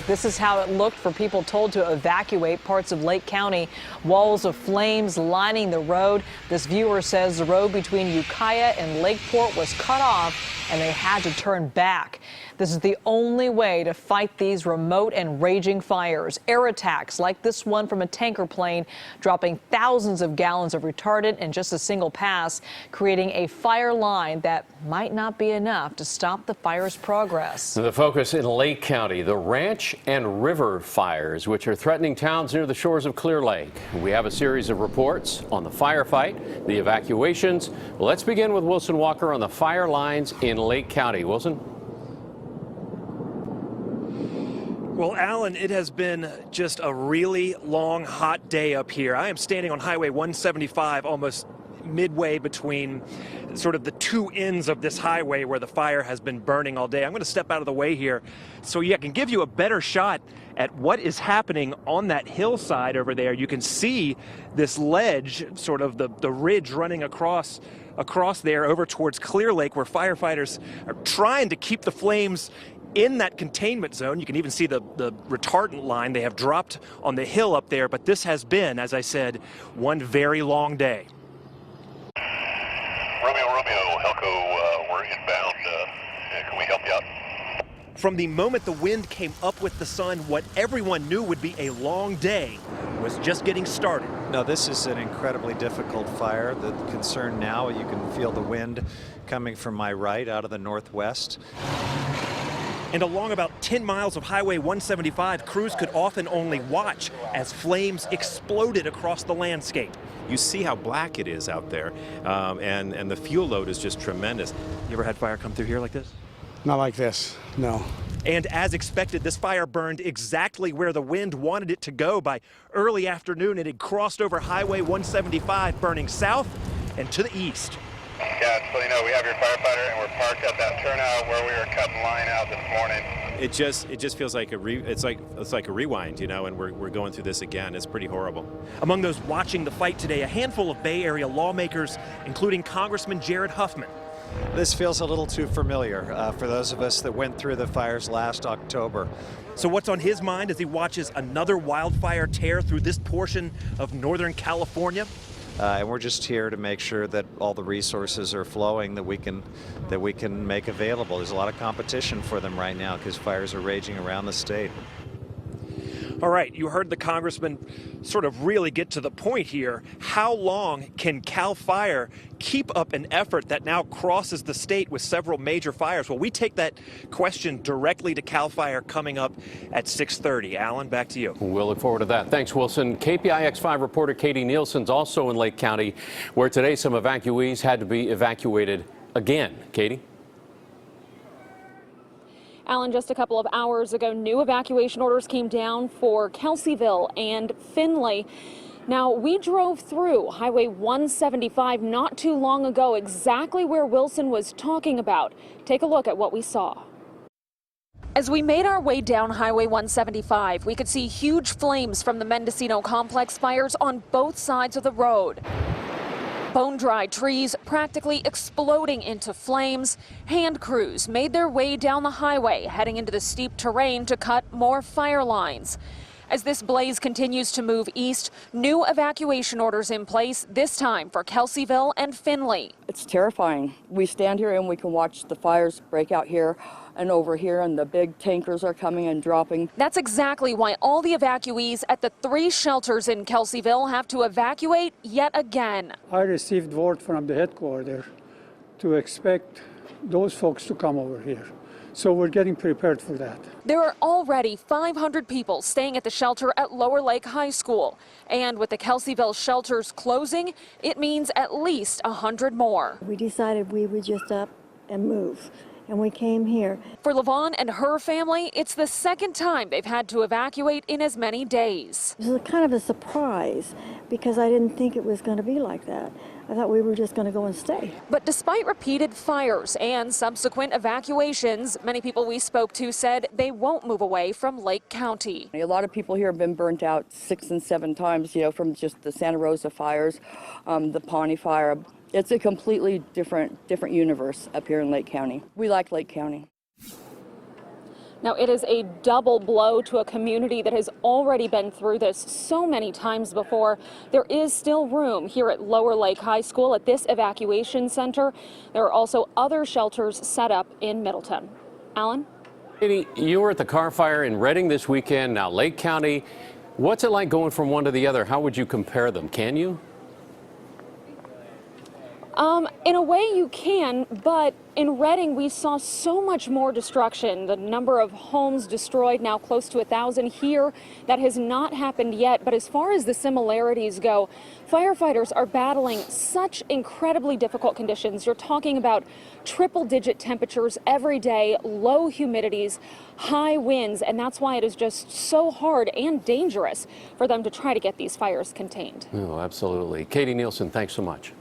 This is how it looked for people told to evacuate parts of Lake County. Walls of flames lining the road. This viewer says the road between Ukiah and Lakeport was cut off and they had to turn back. This is the only way to fight these remote and raging fires. Air attacks like this one from a tanker plane, dropping thousands of gallons of retardant in just a single pass, creating a fire line that might not be enough to stop the fire's progress. The focus in Lake County, the ranch and river fires, which are threatening towns near the shores of Clear Lake. We have a series of reports on the firefight, the evacuations. Let's begin with Wilson Walker on the fire lines in Lake County. Wilson? Well, Alan, it has been just a really long, hot day up here. I am standing on Highway 175, almost midway between sort of the two ends of this highway where the fire has been burning all day. I'm going to step out of the way here so I can give you a better shot at what is happening on that hillside over there. You can see this ledge, sort of the ridge running across there over towards Clear Lake, where firefighters are trying to keep the flames in that containment zone. You can even see the retardant line they have dropped on the hill up there, but this has been, as I said, one very long day. Romeo, Helco, we're inbound. Can we help you out? From the moment the wind came up with the sun, what everyone knew would be a long day was just getting started. No, this is an incredibly difficult fire. The concern now, you can feel the wind coming from my right out of the northwest. And along about 10 miles of Highway 175, crews could often only watch as flames exploded across the landscape. You see how black it is out there, and the fuel load is just tremendous. You ever had fire come through here like this? Not like this, no. And as expected, this fire burned exactly where the wind wanted it to go. By early afternoon, it had crossed over Highway 175, burning south and to the east. Yeah, so you know, we have your firefighter, and we're parked at that turnout where we were cutting line out this morning. It just feels like it's like a rewind, you know, and we're going through this again. It's pretty horrible. Among those watching the fight today, a handful of Bay Area lawmakers, including Congressman Jared Huffman. This feels a little too familiar for those of us that went through the fires last October. So what's on his mind as he watches another wildfire tear through this portion of Northern California? And we're just here to make sure that all the resources are flowing that we can make available. There's a lot of competition for them right now because fires are raging around the state. All right, you heard the congressman sort of really get to the point here. How long can CAL FIRE keep up an effort that now crosses the state with several major fires? Well, we take that question directly to CAL FIRE coming up at 6:30. Alan, back to you. We'll look forward to that. Thanks, Wilson. KPIX 5 reporter Katie Nielsen's also in Lake County, where today some evacuees had to be evacuated again. Katie? Alan, just a couple of hours ago, new evacuation orders came down for Kelseyville and Findlay. Now, we drove through Highway 175 not too long ago, exactly where Wilson was talking about. Take a look at what we saw. As we made our way down Highway 175, we could see huge flames from the Mendocino Complex Fires on both sides of the road. Bone-dry trees practically exploding into flames. Hand crews made their way down the highway, heading into the steep terrain to cut more fire lines. As this blaze continues to move east, new evacuation orders in place, this time for Kelseyville and Findlay. It's terrifying. We stand here and we can watch the fires break out here and over here, and the big tankers are coming and dropping. That's exactly why all the evacuees at the 3 shelters in Kelseyville have to evacuate yet again. I received word from the headquarters to expect those folks to come over here. So we're getting prepared for that. There are already 500 people staying at the shelter at Lower Lake High School. And with the Kelseyville shelters closing, it means at least 100 more. We decided we would just up and move. And we came here. For LaVon and her family, it's the second time they've had to evacuate in as many days. It was kind of a surprise because I didn't think it was going to be like that. I thought we were just going to go and stay. But despite repeated fires and subsequent evacuations, many people we spoke to said they won't move away from Lake County. A lot of people here have been burnt out 6 and 7 times, you know, from just the Santa Rosa fires, the Pawnee fire. It's a completely different universe up here in Lake County. We like Lake County. Now, it is a double blow to a community that has already been through this so many times before. There is still room here at Lower Lake High School at this evacuation center. There are also other shelters set up in Middleton. Alan? Katie, you were at the car fire in Redding this weekend, now Lake County. What's it like going from one to the other? How would you compare them? Can you? In a way you can, but in Redding we saw so much more destruction. The number of homes destroyed now close to 1,000 here. That has not happened yet, but as far as the similarities go, firefighters are battling such incredibly difficult conditions. You're talking about triple-digit temperatures every day, low humidities, high winds, and that's why it is just so hard and dangerous for them to try to get these fires contained. Oh, absolutely. Katie Nielsen, thanks so much.